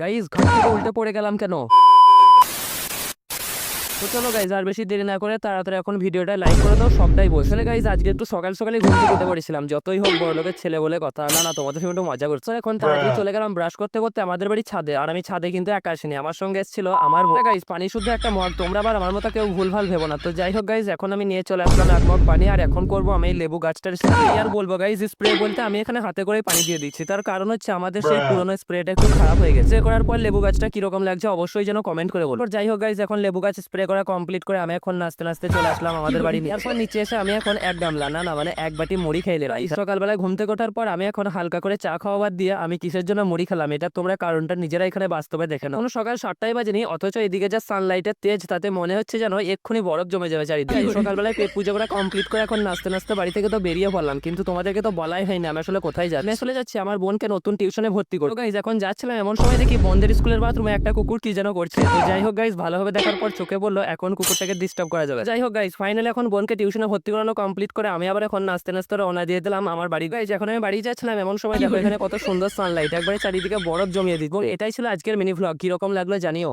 Guys ঘর থেকে উল্টে পড়ে গেলাম কেন? তো চলো গাইজ আর বেশি দেরি না করে তাড়াতাড়ি এখন ভিডিওটা লাইক করে দাও, সবটাই বলছে। গাইজ আজকে একটু সকাল সকালে ঘুম থেকে উঠে পড়েছিলাম, যতই হোক বড় লোকের ছেলে বলে কথা, না না তোমাদের সঙ্গে একটু মজা করছো। এখন তাড়াতাড়ি চলে গেলাম ব্রাশ করতে করতে আমাদের বাড়ি ছাদে। আর আমি ছাদে কিন্তু একা আসিনি, আমার সঙ্গে এসেছিল আমার গাইজ পানি শুদ্ধ একটা মগ। তোমরা আবার আমার মতো কেউ ভুলভাল ভেবো না। তো যাই হোক গাইজ এখন আমি নিয়ে চলে আসলাম এক মগ পানি। আর এখন করবো আমি এই লেবু গাছটার স্প্রে। আর বলবো গাইজ স্প্রে বলতে আমি এখানে হাতে করে পানি দিয়ে দিচ্ছি, তার কারণ হচ্ছে আমাদের সেই পুরোনো স্প্রেটা একটু খারাপ হয়ে গেছে। স্প্রে করার পর লেবু গাছটা কিরকম লাগছে অবশ্যই যেন কমেন্ট করে বলবো। যাই হোক গাইজ এখন লেবু গাছ স্প্রে করা কমপ্লিট করে আমি এখন নাচতে নাচতে চলে আসলাম আমাদের বাড়ি। এরপর নিচে এসে আমি এখন এক গামলা না না মানে এক বাটি মুড়ি খাইলে। সকালবেলায় ঘুম থেকে ওঠার পর আমি এখন হালকা করে চা খাওয়া বাদ দিয়ে আমি কিসের জন্য মুড়ি খেলাম এটা তোমরা কারণটা নিজেরা এখানে বাস্তবে দেখে নাও। কোনো সকাল 7টাই বাজেনি, অথচ এদিকে যা সানলাইটের তেজ তাতে মনে হচ্ছে যেন এক্ষুনি বরফ জমে যাবে চারিদিকে। সকালবেলায় পেট পুজো করা কমপ্লিট করে এখন নাচতে নাচতে বাড়ি থেকে তো বেরিয়ে পড়লাম, কিন্তু তোমাদেরকে তো বলাই হয়নি আমি আসলে কোথায় যাচ্ছি। আমি আসলে যাচ্ছি আমার বোনকে নতুন টিউশনে ভর্তি করতে। গাইজ এখন যাচ্ছিলাম এমন সময় দেখি বোনদের স্কুলের বাথরুমে একটা কুকুর কি যেন করছে। তো যাই হোক গাইজ ভালোভাবে দেখার পর চোখে বললো এখন কুকুরটাকে ডিস্টার্ব করা যাবে। যাই হোক গাইজ ফাইনালি এখন বোনকে টিউশনে ভর্তি করানো কমপ্লিট করে আমি আবার এখন নাচতে নাচতে রওনা দিয়ে দিলাম আমার বাড়ি। গাইজ এখন আমি বাড়ি যাচ্ছিলাম এমন সময় দেখো এখানে কত সুন্দর সানলাইট, একবারে চারিদিকে বরফ জমিয়ে দিত। এটাই ছিল আজকের মিনি ভ্লগ, কিরকম লাগলো জানিও।